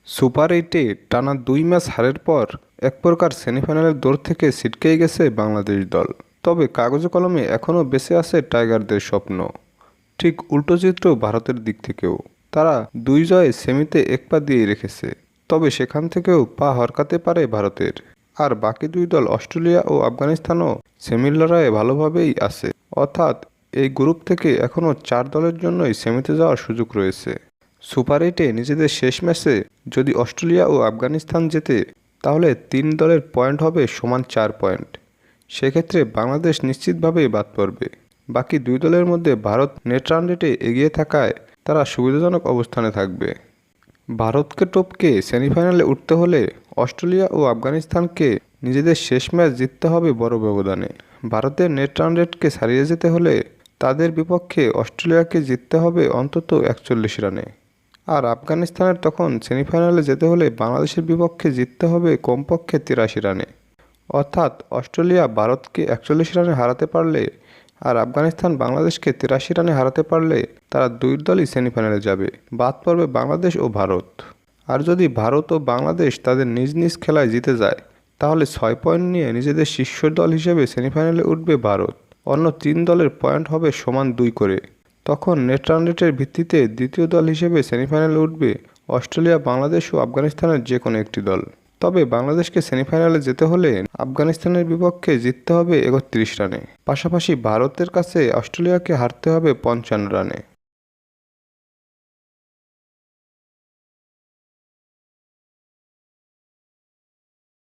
Super এইটে টানা ২ match হারের পর এক প্রকার সেমিফাইনালের দৌড় থেকে ছিটকেই গেছে বাংলাদেশ দল। তবে কাগজে কলমে এখনও বেঁচে আছে টাইগারদের স্বপ্ন। ঠিক উল্টো চিত্র ভারতের দিক থেকেও। তারা ২ জয়ে সেমিতে এক পা দিয়ে রেখেছে। তবে সেখান থেকেও পা হরকাতে পারে ভারতের। আর বাকি ২ দল অস্ট্রেলিয়া ও আফগানিস্তানও সেমির লড়াইয়ে ভালোভাবেই আছে। অর্থাৎ এই গ্রুপ থেকে এখনও ৪ দলের জন্যই সেমিতে যাওয়ার সুযোগ রয়েছে। সুপার এইটে নিজেদের শেষ ম্যাচে যদি অস্ট্রেলিয়া ও আফগানিস্তান জেতে তাহলে ৩ দলের পয়েন্ট হবে সমান ৪ পয়েন্ট। সেক্ষেত্রে বাংলাদেশ নিশ্চিতভাবেই বাদ পড়বে। বাকি ২ দলের মধ্যে ভারত নেট রান রেটে এগিয়ে থাকায় তারা সুবিধাজনক অবস্থানে থাকবে। ভারতকে টপকে সেমিফাইনালে উঠতে হলে অস্ট্রেলিয়া ও আফগানিস্তানকে নিজেদের শেষ ম্যাচ জিততে হবে বড় ব্যবধানে। ভারতের নেট রান রেটকে ছাড়িয়ে যেতে হলে তাদের বিপক্ষে অস্ট্রেলিয়াকে জিততে হবে অন্তত ৪১ রানে। আর আফগানিস্তানের তখন সেমিফাইনালে যেতে হলে বাংলাদেশের বিপক্ষে জিততে হবে কমপক্ষে ৮৩ রানে। অর্থাৎ অস্ট্রেলিয়া ভারতকে ৪১ রানে হারাতে পারলে আর আফগানিস্তান বাংলাদেশকে ৮৩ রানে হারাতে পারলে তারা ২ দলই সেমিফাইনালে যাবে। বাদ পড়বে বাংলাদেশ ও ভারত। আর যদি ভারত ও বাংলাদেশ তাদের নিজ নিজ খেলায় জিতে যায় তাহলে ৬ পয়েন্ট নিয়ে নিজেদের শীর্ষ দল হিসেবে সেমিফাইনালে উঠবে ভারত। অন্য ৩ দলের পয়েন্ট হবে সমান ২ করে। তখন নেট রান রেটের ভিত্তিতে দ্বিতীয় দল হিসেবে সেমিফাইনালে উঠবে অস্ট্রেলিয়া, বাংলাদেশ ও আফগানিস্তানের যে কোনো একটি দল। তবে বাংলাদেশকে সেমিফাইনালে যেতে হলে আফগানিস্তানের বিপক্ষে জিততে হবে ৩১ রানে। পাশাপাশি ভারতের কাছে অস্ট্রেলিয়াকে হারতে হবে ৫৫ রানে।